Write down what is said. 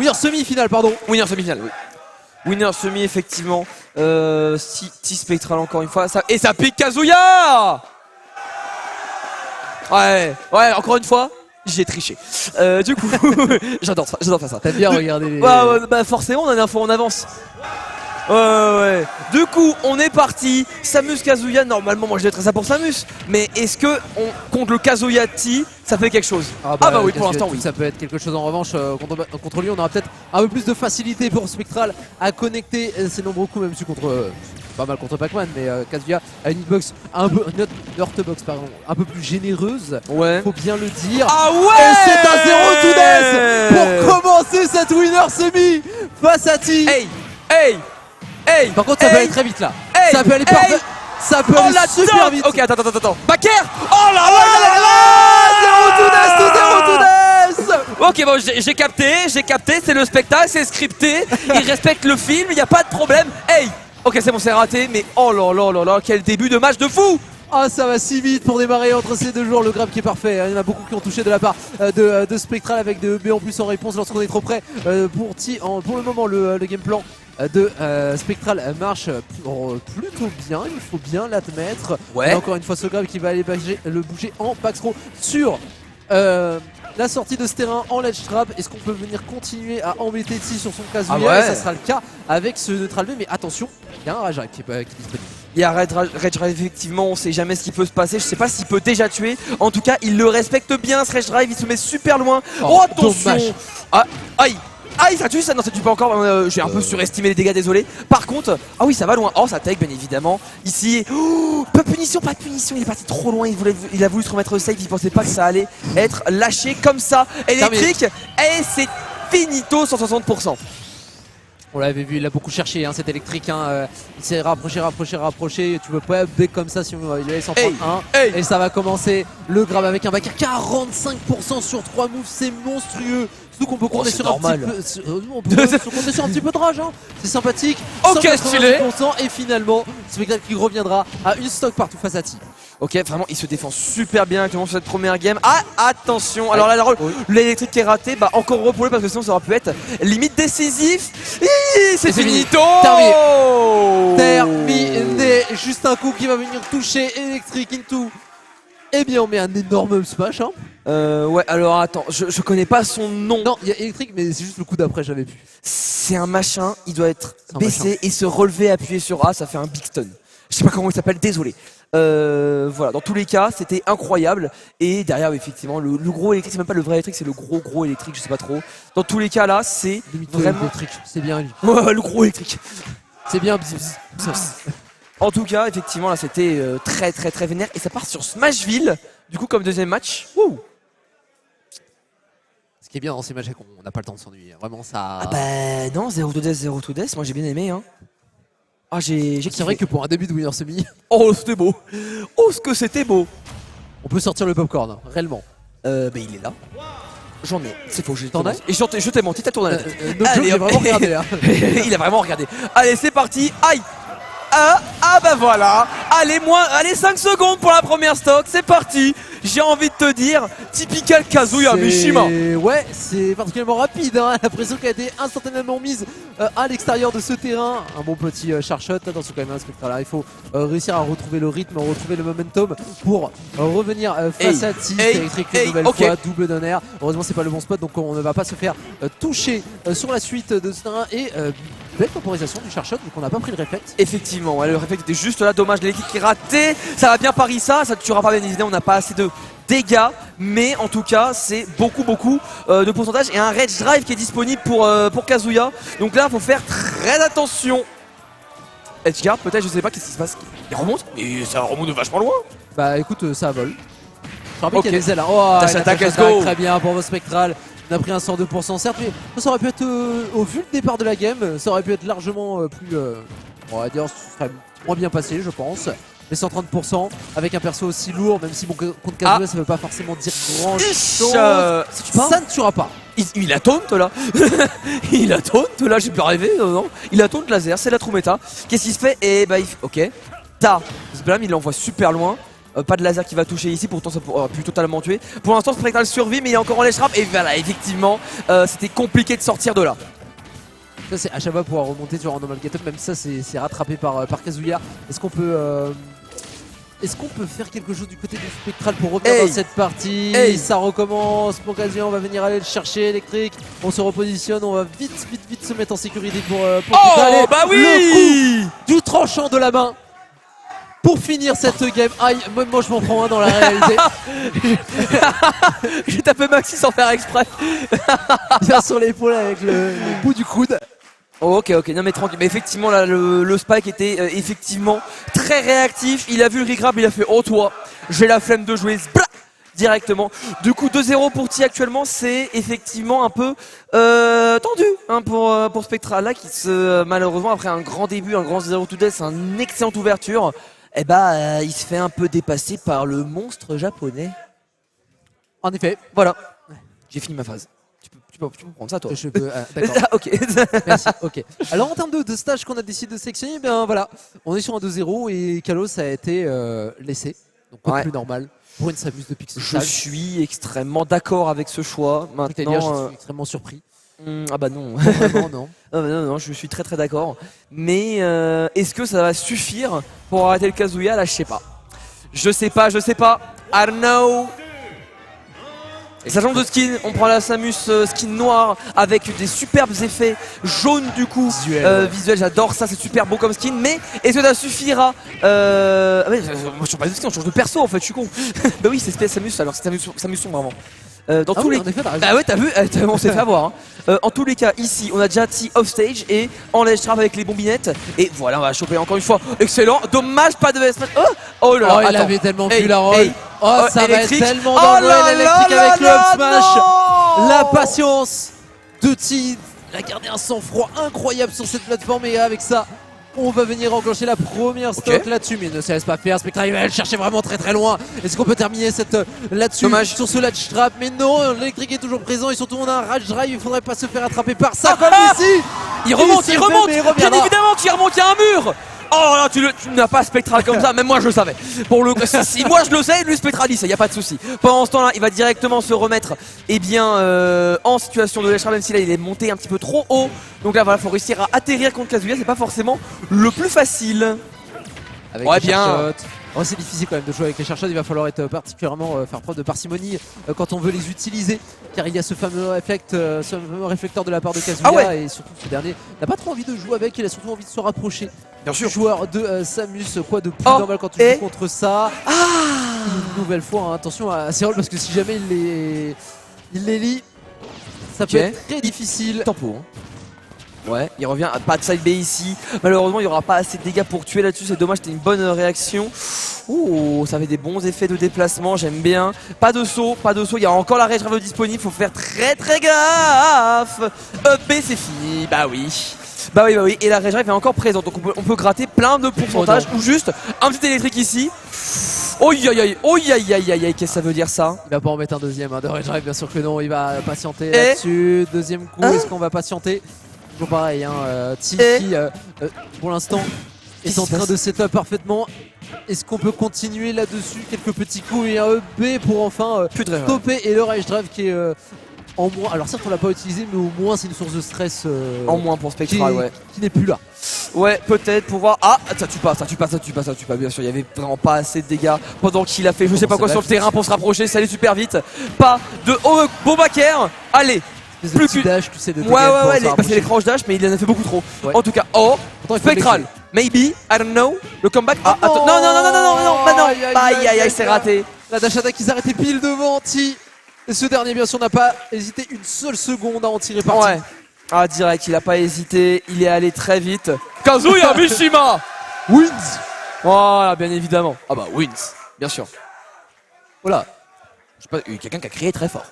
Winner semi-finale, pardon. Winner semi-finale, oui. Winner semi, effectivement. T-Spectral encore une fois. Et ça pique Kazuya. Ouais, encore une fois. J'ai triché. Du coup, j'adore faire ça. T'as bien regardé les... Bah forcément, on a une info en avance. Ouais. Du coup, on est parti. Samus Kazuya, normalement, moi je mettrais ça pour Samus. Mais est-ce que contre le Kazuya T, ça fait quelque chose? Bah oui, pour l'instant, oui. Ça peut être quelque chose en revanche. Contre lui, on aura peut-être un peu plus de facilité pour Spectral à connecter ses nombreux coups, même si contre... pas mal contre Pac-Man, mais Kazuya a une hitbox un peu, une heartbox pardon, un peu plus généreuse. Ouais. Faut bien le dire. Ah ouais. Et c'est un 0 to death pour commencer cette winner semi face à T. Hey. Par contre, ça peut aller très vite là. Ça peut aller parfait. Ça peut aller la super vite. Ok, attends. Backer. Oh là là. 0 to death. Ok, bon, j'ai capté, c'est le spectacle, c'est scripté. Il respecte le film, il n'y a pas de problème. Ok, c'est bon, c'est raté, mais oh là, quel début de match de fou! Ah, ça va si vite pour démarrer entre ces deux joueurs, le grab qui est parfait. Il y en a beaucoup qui ont touché de la part de Spectral avec de B en plus en réponse lorsqu'on est trop près. Pour le moment, le game plan de Spectral marche plutôt bien, il faut bien l'admettre. Ouais. Et encore une fois, ce grab qui va aller le bouger en back throw sur la sortie de ce terrain en ledge trap. Est-ce qu'on peut venir continuer à embêter T sur son Kazuya? Ça sera le cas avec ce neutral B, mais attention, il y a un rage qui est disponible. Il y a Rage Drive, effectivement, on sait jamais ce qui peut se passer. Je sais pas s'il peut déjà tuer. En tout cas, il le respecte bien, ce Rage Drive, il se met super loin. Oh attention. Aïe, ça tue ça? Non, ça tue pas encore. J'ai un peu surestimé les dégâts, désolé. Par contre, ah oui, ça va loin. Oh, ça take, bien évidemment. Ici, pas de punition. Il est parti trop loin. Il a voulu se remettre safe. Il pensait pas que ça allait être lâché comme ça. Électrique, et c'est finito, 160%. On l'avait vu, il a beaucoup cherché cet électrique. Il s'est rapproché. Tu peux pas back comme ça si il le laisse en prendre un. Et ça va commencer le grab avec un back à 45% sur 3 moves, c'est monstrueux. Surtout qu'on peut compter sur un petit peu de rage. C'est sympathique. Ok, stylé. Et finalement, Spectral qui reviendra à une stock partout face à T. Ok, vraiment, il se défend super bien actuellement sur cette première game. Ah, attention. Alors là, l'électrique qui est raté, bah encore heureux pour lui parce que sinon ça aurait pu être limite décisif. C'est finito. Terminé. Juste un coup qui va venir toucher électrique into. Eh bien, on met un énorme smash. Ouais, alors attends, je connais pas son nom. Non, il y a électrique, mais c'est juste le coup d'après, j'avais pu. C'est un machin, il doit être baissé et se relever, appuyer sur A, ça fait un big stun. Je sais pas comment il s'appelle, désolé. Voilà, dans tous les cas, c'était incroyable. Et derrière, effectivement, le gros électrique, c'est même pas le vrai électrique, c'est le gros électrique, je sais pas trop. Dans tous les cas, là, c'est vraiment électrique. C'est bien lui. Ouais, le gros électrique. C'est bien. En tout cas, effectivement, là, c'était très vénère. Et ça part sur Smashville, du coup, comme deuxième match. Wouh. Ce qui est bien dans ces matchs, c'est qu'on n'a pas le temps de s'ennuyer. Vraiment, ça. Ah bah non, 0 to death, moi j'ai bien aimé. Ah, c'est vrai que pour un début de winner semi. Oh, c'était beau. Oh, ce que c'était beau. On peut sortir le popcorn, réellement. Bah il est là. J'en ai, c'est faux, t'en as. Et je t'ai menti, t'as tourné la tête. Il a vraiment regardé là. Il a vraiment regardé. Allez, c'est parti. Aïe. Bah voilà. Allez, 5 secondes pour la première stock, c'est parti. J'ai envie de te dire, typical Kazuya Mishima. Ouais, c'est particulièrement rapide. La pression qui a été instantanément mise à l'extérieur de ce terrain. Un bon petit charshot. Attention quand même, Spectral. Il faut réussir à retrouver le rythme, retrouver le momentum pour revenir face à T. Électrique une nouvelle fois, double donner. Heureusement, c'est pas le bon spot, donc on ne va pas se faire toucher sur la suite de ce terrain. Et belle temporisation du charshot, vu qu'on n'a pas pris le réflexe. Effectivement, ouais, le réflexe était juste là. Dommage, l'équipe qui est ratée. Ça va bien pari ça ne tuera pas bien évidemment. On n'a pas assez de dégâts, mais en tout cas c'est beaucoup de pourcentage et un Rage Drive qui est disponible pour Kazuya. Donc là il faut faire très attention. Edgeguard peut-être, je sais pas qu'est-ce qui se passe. Il remonte, mais ça remonte de vachement loin. Bah écoute, ça vole. Je rappelle qu'il y a des ailes. Oh, let's go. Très bien pour vos Spectral. On a pris un 102% certes, mais ça aurait pu être au vu le départ de la game, ça aurait pu être largement plus on va dire, ce serait moins bien passé je pense. Mais 130% avec un perso aussi lourd, même si bon, contre Kazuya ça veut pas forcément dire grand chose. Ça ne tuera pas. Il a taunt là. Il a taunt là, j'ai pu rêver. Non. Il a taunt laser, c'est la true méta. Qu'est-ce qu'il se fait? Et bah ok. Sblam il l'envoie super loin. Pas de laser qui va toucher ici, pourtant ça aurait pu totalement tuer. Pour l'instant Spectral survit mais il est encore en ledge trap et voilà effectivement c'était compliqué de sortir de là. Ça c'est à chaque fois pouvoir remonter sur un normal get-up, même ça c'est rattrapé par Kazuya. Est-ce qu'on peut faire quelque chose du côté du Spectral pour revenir dans cette partie? Ça recommence, pour Kazuya on va venir aller le chercher, électrique, on se repositionne, on va vite se mettre en sécurité pour Oh bah oui, le coup du tranchant de la main pour finir cette game. Aïe, même moi je m'en prends un dans la réalité. J'ai tapé Maxi sans faire exprès. Bien sur l'épaule avec le bout du coude. Oh, ok, non mais tranquille, mais effectivement là le Spike était effectivement très réactif, il a vu le regrab, il a fait oh toi, j'ai la flemme de jouer directement. Du coup 2-0 pour T actuellement, c'est effectivement un peu tendu hein, pour Spectral là qui malheureusement après un grand début, un grand 0 to death, une excellente ouverture, et il se fait un peu dépasser par le monstre japonais. En effet, voilà, j'ai fini ma phase. Tu peux prendre ça toi. Je peux. D'accord. Ah, ok. Merci. Ok. Alors en termes de stage qu'on a décidé de sélectionner, eh bien voilà, on est sur un 2-0 et Kalos a été laissé. Donc pas plus normal pour une Samus de Pixel. Je suis extrêmement d'accord avec ce choix. Maintenant, je suis extrêmement surpris. Ah bah non. Vraiment non. Non, je suis très d'accord. Mais est-ce que ça va suffire pour arrêter le Kazuya? Là, je sais pas. Je sais pas. I don't know. Et ça change de skin, on prend la Samus skin noire avec des superbes effets jaunes du coup, visuel, j'adore ça, c'est super beau comme skin, mais est-ce que ça suffira moi je change pas de skin, on change de perso en fait, je suis con. Bah oui c'est Samus alors, c'est Samus sombre vraiment. Dans tous les bah ouais t'as vu, on s'est fait avoir hein. En tous les cas ici on a déjà T off stage et en ledge trap avec les bombinettes et voilà on va choper encore une fois, excellent, dommage pas de smash. Oh là là, il avait tellement pu la roll. Ça va être tellement dangereux l'électrique avec le up smash. La patience de T, il a gardé un sang-froid incroyable sur cette plateforme et avec ça on va venir enclencher la première stock là-dessus, mais il ne se laisse pas faire. Spectral il va le chercher vraiment très loin. Est-ce qu'on peut terminer cette là-dessus sur ce latch trap? Mais non, l'électrique est toujours présent et surtout on a un rage drive, il faudrait pas se faire attraper par ça comme ici. Il remonte, bien évidemment qu'il remonte, il y a un mur. Oh là, tu n'as pas Spectral comme ça, même moi je le savais. Pour le si moi je le sais, lui Spectral il sait, y a pas de souci. Pendant ce temps-là, il va directement se remettre en situation de lèche, même si là il est monté un petit peu trop haut. Donc là voilà, faut réussir à atterrir contre Kazuya, c'est pas forcément le plus facile. Avec bien. C'est difficile quand même de jouer avec les chercheurs, il va falloir être particulièrement faire preuve de parcimonie quand on veut les utiliser, car il y a ce fameux réflecteur de la part de Kazuya et surtout ce dernier n'a pas trop envie de jouer avec, il a surtout envie de se rapprocher du joueur de Samus, quoi de plus normal quand tu joues contre ça. Une nouvelle fois, hein, attention à Cyril parce que si jamais il les lit, ça peut être très difficile. Tempo. Ouais, il revient, pas de side B ici. Malheureusement, il n'y aura pas assez de dégâts pour tuer là-dessus. C'est dommage, c'était une bonne réaction. Ouh, ça fait des bons effets de déplacement, j'aime bien. Pas de saut. Il y a encore la rage drive disponible. Faut faire très gaffe. B, c'est fini. Bah oui. Et la rage drive est encore présente. Donc on peut gratter plein de pourcentages ou juste un petit électrique ici. Oh aïe, qu'est-ce que ça veut dire ça? Il va pas en mettre un deuxième de rage drive, bien sûr que non. Il va patienter là-dessus. Deuxième coup, est-ce qu'on va patienter? Pareil, T qui pour l'instant est en train de setup parfaitement. Est-ce qu'on peut continuer là-dessus? Quelques petits coups et un B pour enfin stopper et le rage drive qui est en moins. Alors certes on l'a pas utilisé mais au moins c'est une source de stress en moins pour Spectral qui n'est plus là. Ouais, peut-être pour voir. Ah, ça tue pas, bien sûr. Il y avait vraiment pas assez de dégâts pendant qu'il a fait je sais pas quoi sur le terrain pour se rapprocher. Ça allait super vite. Pas de bon backer. Allez. Plus que dash, tu sais, de il est passé les crash dash mais il en a fait beaucoup trop. En tout cas, Spectral, maybe, I don't know. Le comeback. Attends, non, aïe, c'est raté. La dash attack, ils arrêtaient pile devant T. Et ce dernier, bien sûr, n'a pas hésité une seule seconde à en tirer parti. Direct, il a pas hésité, il est allé très vite. Kazuya Mishima wins. Voilà, bien évidemment. Ah bah, wins, bien sûr. Voilà. Je sais pas, quelqu'un qui a crié très fort.